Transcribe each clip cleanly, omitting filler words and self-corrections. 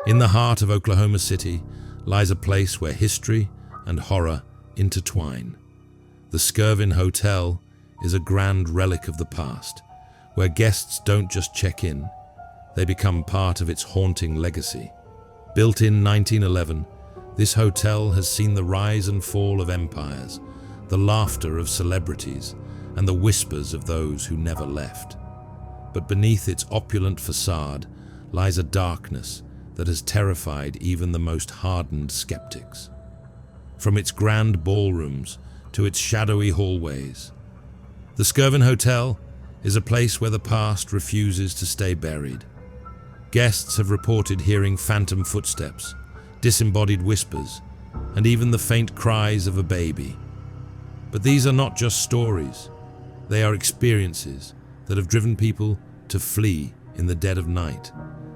In the heart of Oklahoma City lies a place where history and horror intertwine. The Skirvin Hotel is a grand relic of the past, where guests don't just check in, they become part of its haunting legacy. Built in 1911, this hotel has seen the rise and fall of empires, the laughter of celebrities, and the whispers of those who never left. But beneath its opulent facade lies a darkness that has terrified even the most hardened skeptics. From its grand ballrooms to its shadowy hallways, the Skirvin Hotel is a place where the past refuses to stay buried. Guests have reported hearing phantom footsteps, disembodied whispers, and even the faint cries of a baby. But these are not just stories. They are experiences that have driven people to flee in the dead of night,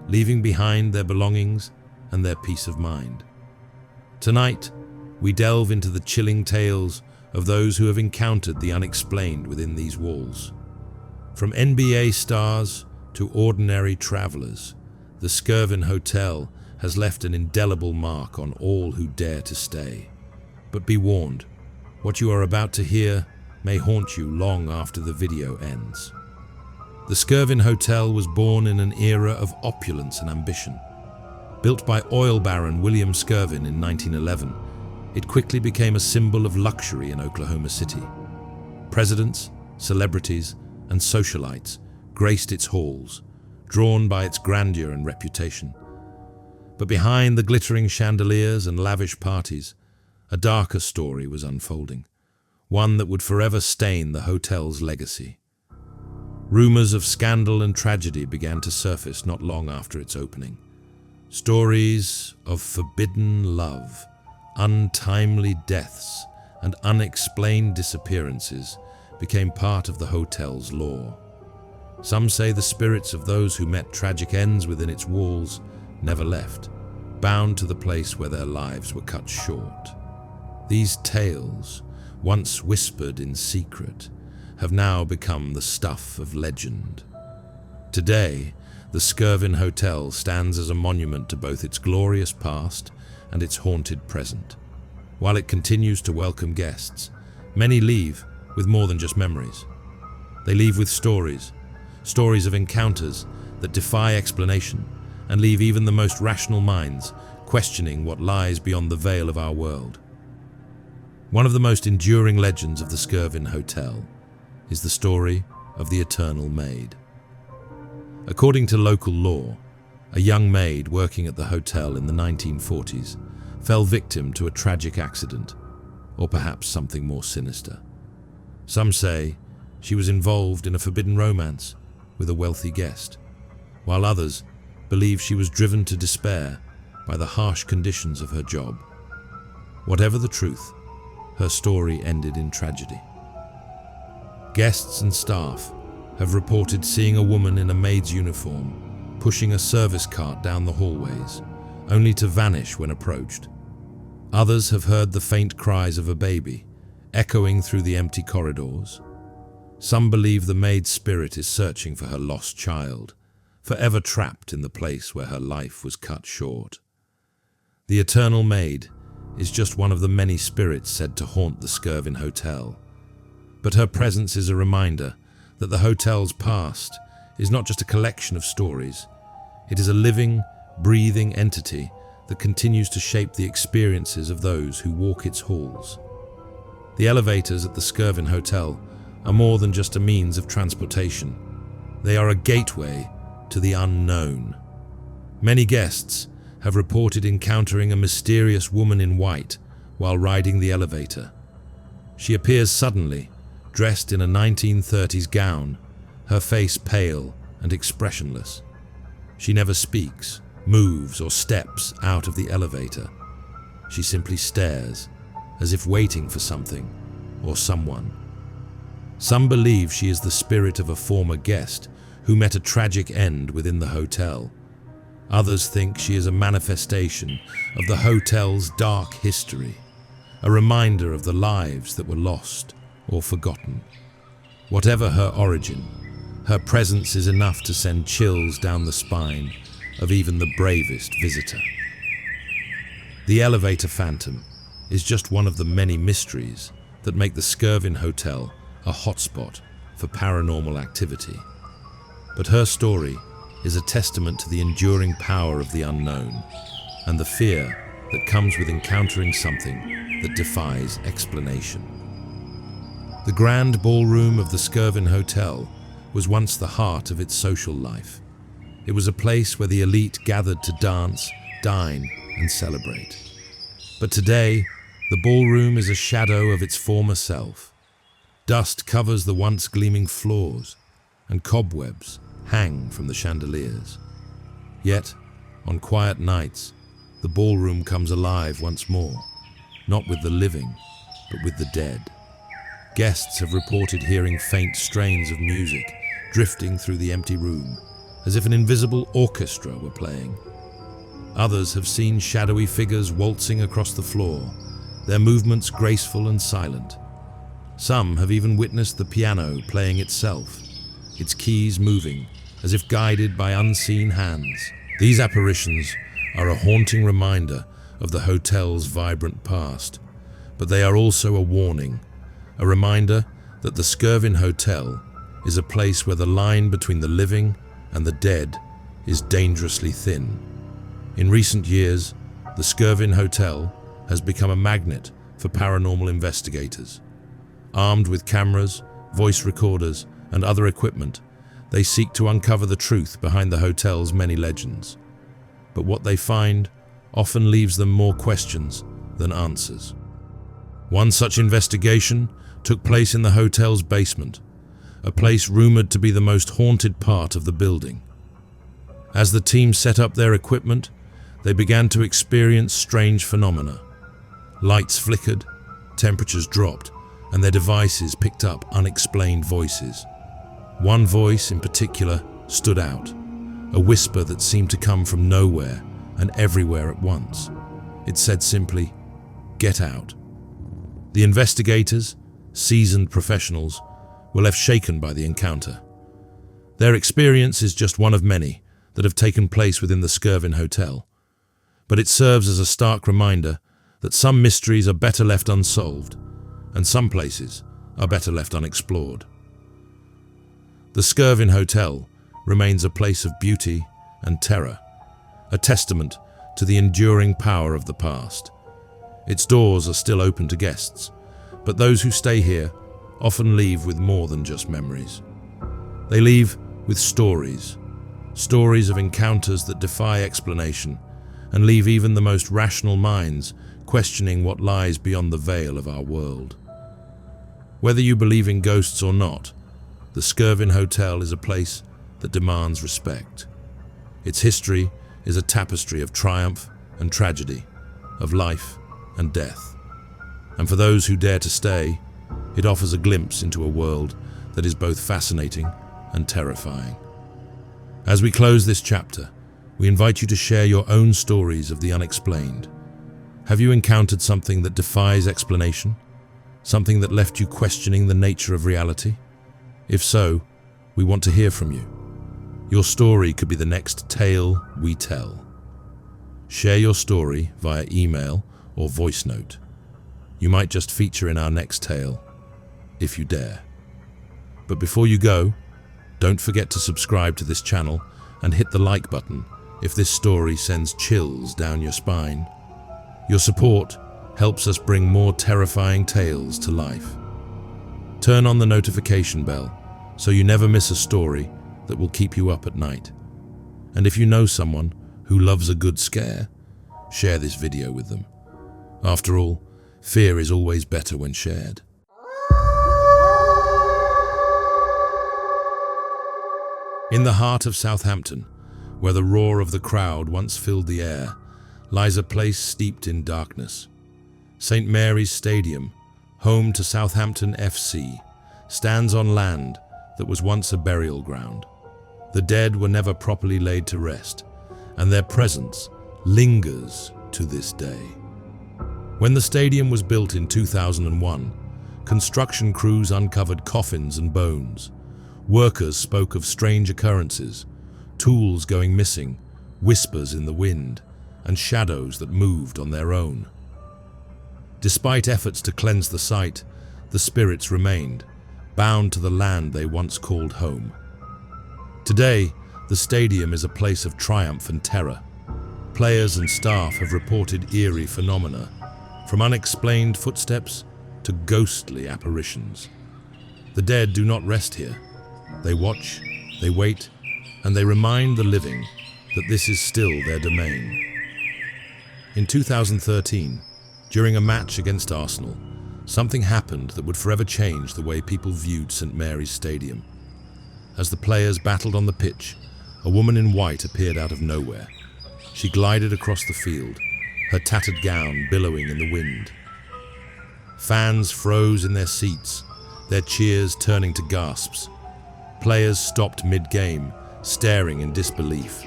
leaving behind their belongings and their peace of mind. Tonight, we delve into the chilling tales of those who have encountered the unexplained within these walls. From NBA stars to ordinary travelers, the Skirvin Hotel has left an indelible mark on all who dare to stay. But be warned, what you are about to hear may haunt you long after the video ends. The Skirvin Hotel was born in an era of opulence and ambition. Built by oil baron William Skirvin in 1911, it quickly became a symbol of luxury in Oklahoma City. Presidents, celebrities, and socialites graced its halls, drawn by its grandeur and reputation. But behind the glittering chandeliers and lavish parties, a darker story was unfolding, one that would forever stain the hotel's legacy. Rumors of scandal and tragedy began to surface not long after its opening. Stories of forbidden love, untimely deaths, and unexplained disappearances became part of the hotel's lore. Some say the spirits of those who met tragic ends within its walls never left, bound to the place where their lives were cut short. These tales, once whispered in secret, have now become the stuff of legend. Today, the Skirvin Hotel stands as a monument to both its glorious past and its haunted present. While it continues to welcome guests, many leave with more than just memories. They leave with stories of encounters that defy explanation and leave even the most rational minds questioning what lies beyond the veil of our world. One of the most enduring legends of the Skirvin Hotel is the story of the Eternal Maid. According to local law, a young maid working at the hotel in the 1940s fell victim to a tragic accident, or perhaps something more sinister. Some say she was involved in a forbidden romance with a wealthy guest, while others believe she was driven to despair by the harsh conditions of her job. Whatever the truth, her story ended in tragedy. Guests and staff have reported seeing a woman in a maid's uniform pushing a service cart down the hallways, only to vanish when approached. Others have heard the faint cries of a baby echoing through the empty corridors. Some believe the maid's spirit is searching for her lost child, forever trapped in the place where her life was cut short. The Eternal Maid is just one of the many spirits said to haunt the Skirvin Hotel. But her presence is a reminder that the hotel's past is not just a collection of stories. It is a living, breathing entity that continues to shape the experiences of those who walk its halls. The elevators at the Skirvin Hotel are more than just a means of transportation. They are a gateway to the unknown. Many guests have reported encountering a mysterious woman in white while riding the elevator. She appears suddenly, dressed in a 1930s gown, her face pale and expressionless. She never speaks, moves, or steps out of the elevator. She simply stares, as if waiting for something or someone. Some believe she is the spirit of a former guest who met a tragic end within the hotel. Others think she is a manifestation of the hotel's dark history, a reminder of the lives that were lost or forgotten. Whatever her origin, her presence is enough to send chills down the spine of even the bravest visitor. The elevator phantom is just one of the many mysteries that make the Skirvin Hotel a hotspot for paranormal activity. But her story is a testament to the enduring power of the unknown and the fear that comes with encountering something that defies explanation. The grand ballroom of the Skirvin Hotel was once the heart of its social life. It was a place where the elite gathered to dance, dine, and celebrate. But today, the ballroom is a shadow of its former self. Dust covers the once gleaming floors, and cobwebs hang from the chandeliers. Yet, on quiet nights, the ballroom comes alive once more, not with the living, but with the dead. Guests have reported hearing faint strains of music drifting through the empty room, as if an invisible orchestra were playing. Others have seen shadowy figures waltzing across the floor, their movements graceful and silent. Some have even witnessed the piano playing itself, its keys moving as if guided by unseen hands. These apparitions are a haunting reminder of the hotel's vibrant past, but they are also a warning, a reminder that the Skirvin Hotel is a place where the line between the living and the dead is dangerously thin. In recent years, the Skirvin Hotel has become a magnet for paranormal investigators. Armed with cameras, voice recorders, and other equipment, they seek to uncover the truth behind the hotel's many legends. But what they find often leaves them more questions than answers. One such investigation took place in the hotel's basement, a place rumored to be the most haunted part of the building. As the team set up their equipment, they began to experience strange phenomena. Lights flickered, temperatures dropped, and their devices picked up unexplained voices. One voice in particular stood out, a whisper that seemed to come from nowhere and everywhere at once. It said simply, "Get out." The investigators, seasoned professionals, were left shaken by the encounter. Their experience is just one of many that have taken place within the Skirvin Hotel, but it serves as a stark reminder that some mysteries are better left unsolved, and some places are better left unexplored. The Skirvin Hotel remains a place of beauty and terror, a testament to the enduring power of the past. Its doors are still open to guests, but those who stay here often leave with more than just memories. They leave with stories of encounters that defy explanation and leave even the most rational minds questioning what lies beyond the veil of our world. Whether you believe in ghosts or not, the Skirvin Hotel is a place that demands respect. Its history is a tapestry of triumph and tragedy, of life and death. And for those who dare to stay, it offers a glimpse into a world that is both fascinating and terrifying. As we close this chapter, we invite you to share your own stories of the unexplained. Have you encountered something that defies explanation? Something that left you questioning the nature of reality? If so, we want to hear from you. Your story could be the next tale we tell. Share your story via email or voice note. You might just feature in our next tale, if you dare. But before you go, don't forget to subscribe to this channel and hit the like button if this story sends chills down your spine. Your support helps us bring more terrifying tales to life. Turn on the notification bell so you never miss a story that will keep you up at night. And if you know someone who loves a good scare, share this video with them. After all, fear is always better when shared. In the heart of Southampton, where the roar of the crowd once filled the air, lies a place steeped in darkness. St. Mary's Stadium, home to Southampton FC, stands on land that was once a burial ground. The dead were never properly laid to rest, and their presence lingers to this day. When the stadium was built in 2001, construction crews uncovered coffins and bones. Workers spoke of strange occurrences, tools going missing, whispers in the wind, and shadows that moved on their own. Despite efforts to cleanse the site, the spirits remained, bound to the land they once called home. Today, the stadium is a place of triumph and terror. Players and staff have reported eerie phenomena, from unexplained footsteps to ghostly apparitions. The dead do not rest here. They watch, they wait, and they remind the living that this is still their domain. In 2013, during a match against Arsenal, something happened that would forever change the way people viewed St Mary's Stadium. As the players battled on the pitch, a woman in white appeared out of nowhere. She glided across the field, her tattered gown billowing in the wind. Fans froze in their seats, their cheers turning to gasps. Players stopped mid-game, staring in disbelief.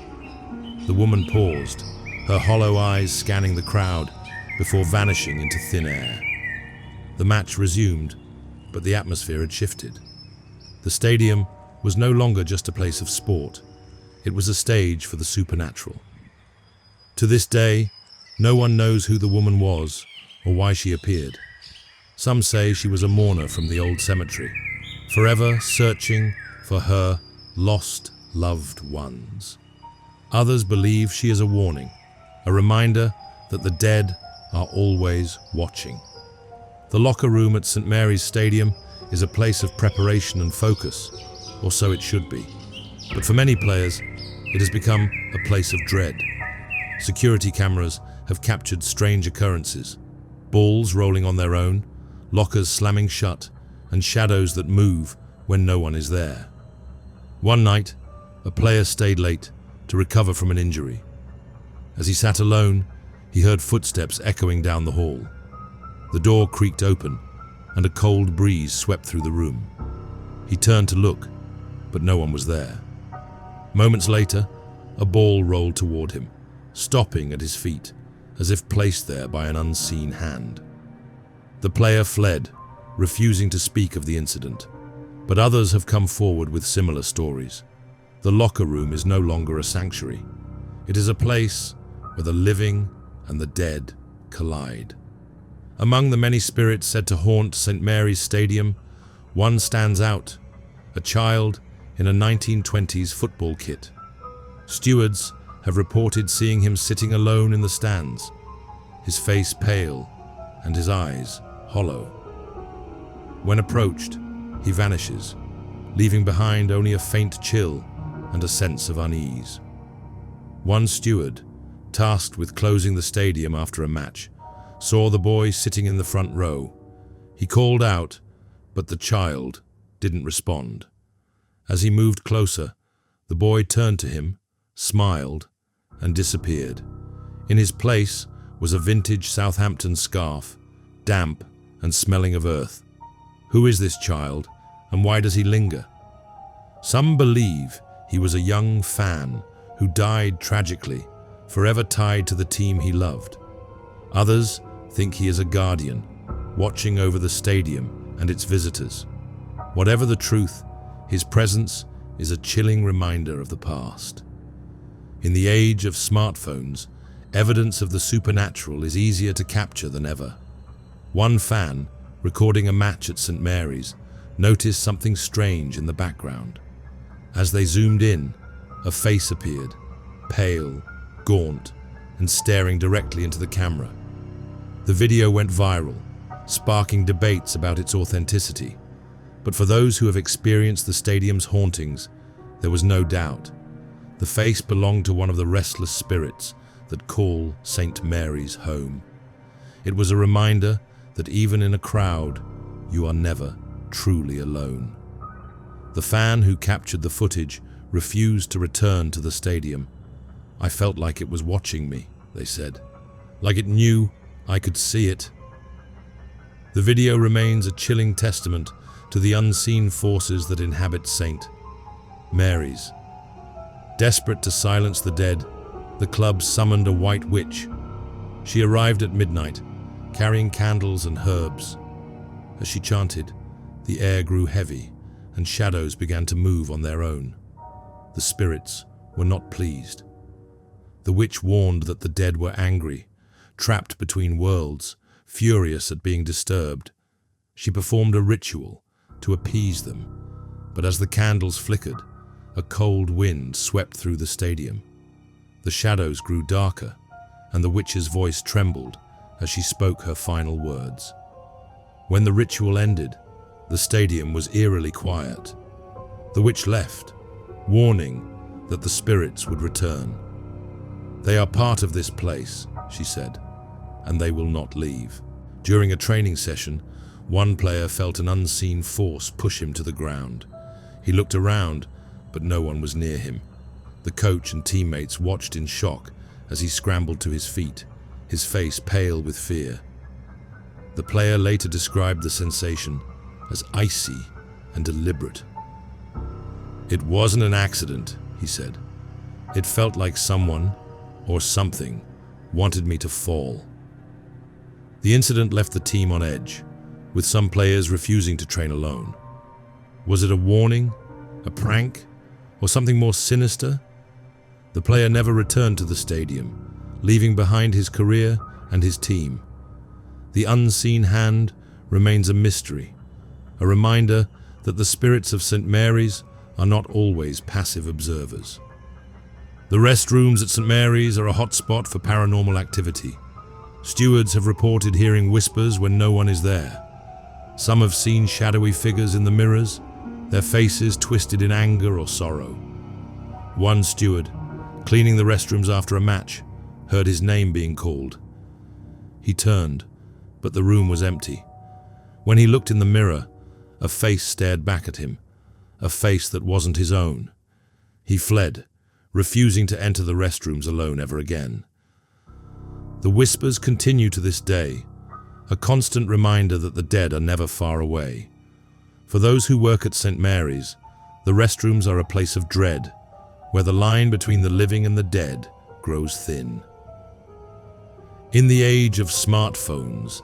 The woman paused, her hollow eyes scanning the crowd before vanishing into thin air. The match resumed, but the atmosphere had shifted. The stadium was no longer just a place of sport. It was a stage for the supernatural. To this day, no one knows who the woman was or why she appeared. Some say she was a mourner from the old cemetery, forever searching for her lost loved ones. Others believe she is a warning, a reminder that the dead are always watching. The locker room at St Mary's Stadium is a place of preparation and focus, or so it should be. But for many players, it has become a place of dread. Security cameras have captured strange occurrences, balls rolling on their own, lockers slamming shut, and shadows that move when no one is there. One night, a player stayed late to recover from an injury. As he sat alone, he heard footsteps echoing down the hall. The door creaked open, and a cold breeze swept through the room. He turned to look, but no one was there. Moments later, a ball rolled toward him, stopping at his feet, as if placed there by an unseen hand. The player fled, refusing to speak of the incident, but others have come forward with similar stories. The locker room is no longer a sanctuary. It is a place where the living and the dead collide. Among the many spirits said to haunt St Mary's Stadium, one stands out, a child in a 1920s football kit. Stewards have reported seeing him sitting alone in the stands, his face pale and his eyes hollow. When approached, he vanishes, leaving behind only a faint chill and a sense of unease. One steward, tasked with closing the stadium after a match, saw the boy sitting in the front row. He called out, but the child didn't respond. As he moved closer, the boy turned to him, smiled, and disappeared. In his place was a vintage Southampton scarf, damp and smelling of earth. Who is this child, and why does he linger? Some believe he was a young fan who died tragically, forever tied to the team he loved. Others think he is a guardian, watching over the stadium and its visitors. Whatever the truth, his presence is a chilling reminder of the past. In the age of smartphones, evidence of the supernatural is easier to capture than ever. One fan, recording a match at St Mary's, noticed something strange in the background. As they zoomed in, a face appeared, pale, gaunt, and staring directly into the camera. The video went viral, sparking debates about its authenticity. But for those who have experienced the stadium's hauntings, there was no doubt. The face belonged to one of the restless spirits that call St Mary's home. It was a reminder that even in a crowd, you are never truly alone. The fan who captured the footage refused to return to the stadium. I felt like it was watching me, they said, like it knew I could see it. The video remains a chilling testament to the unseen forces that inhabit St. Mary's. Desperate to silence the dead, the club summoned a white witch. She arrived at midnight, carrying candles and herbs. As she chanted, the air grew heavy and shadows began to move on their own. The spirits were not pleased. The witch warned that the dead were angry, trapped between worlds, furious at being disturbed. She performed a ritual to appease them, but as the candles flickered, a cold wind swept through the stadium. The shadows grew darker, and the witch's voice trembled as she spoke her final words. When the ritual ended, the stadium was eerily quiet. The witch left, warning that the spirits would return. "They are part of this place," she said, "and they will not leave." During a training session, one player felt an unseen force push him to the ground. He looked around, but no one was near him. The coach and teammates watched in shock as he scrambled to his feet, his face pale with fear. The player later described the sensation as icy and deliberate. "It wasn't an accident," he said. "It felt like someone, or something, wanted me to fall." The incident left the team on edge, with some players refusing to train alone. Was it a warning, a prank, or something more sinister? The player never returned to the stadium, leaving behind his career and his team. The unseen hand remains a mystery, a reminder that the spirits of St. Mary's are not always passive observers. The restrooms at St. Mary's are a hotspot for paranormal activity. Stewards have reported hearing whispers when no one is there. Some have seen shadowy figures in the mirrors, their faces twisted in anger or sorrow. One steward, cleaning the restrooms after a match, heard his name being called. He turned, but the room was empty. When he looked in the mirror, a face stared back at him, a face that wasn't his own. He fled, refusing to enter the restrooms alone ever again. The whispers continue to this day, a constant reminder that the dead are never far away. For those who work at St. Mary's, the restrooms are a place of dread, where the line between the living and the dead grows thin. In the age of smartphones,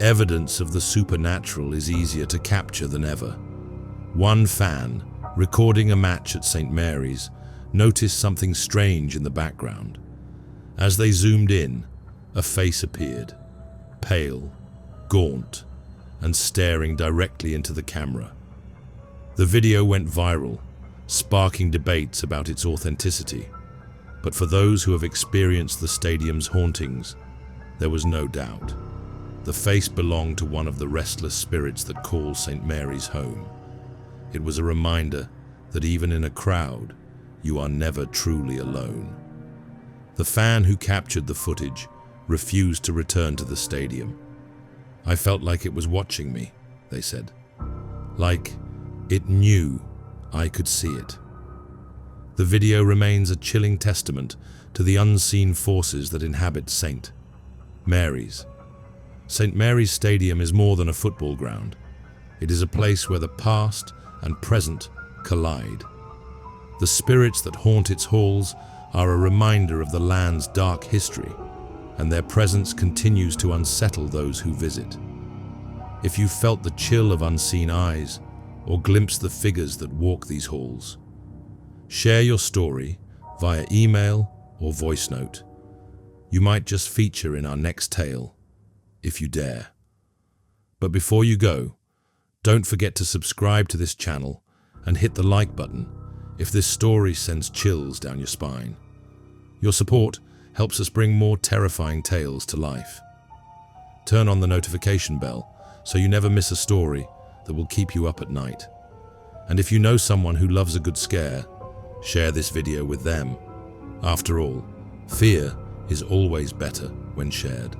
evidence of the supernatural is easier to capture than ever. One fan, recording a match at St. Mary's, noticed something strange in the background. As they zoomed in, a face appeared, pale, gaunt, and staring directly into the camera. The video went viral, sparking debates about its authenticity. But for those who have experienced the stadium's hauntings, there was no doubt. The face belonged to one of the restless spirits that call St. Mary's home. It was a reminder that even in a crowd, you are never truly alone. The fan who captured the footage refused to return to the stadium. "I felt like it was watching me," they said. "Like it knew I could see it." The video remains a chilling testament to the unseen forces that inhabit St. Mary's. St. Mary's Stadium is more than a football ground. It is a place where the past and present collide. The spirits that haunt its halls are a reminder of the land's dark history, and their presence continues to unsettle those who visit. If you felt the chill of unseen eyes, or glimpsed the figures that walk these halls, share your story via email or voice note. You might just feature in our next tale, if you dare. But before you go, don't forget to subscribe to this channel and hit the like button if this story sends chills down your spine. Your support helps us bring more terrifying tales to life. Turn on the notification bell so you never miss a story that will keep you up at night. And if you know someone who loves a good scare, share this video with them. After all, fear is always better when shared.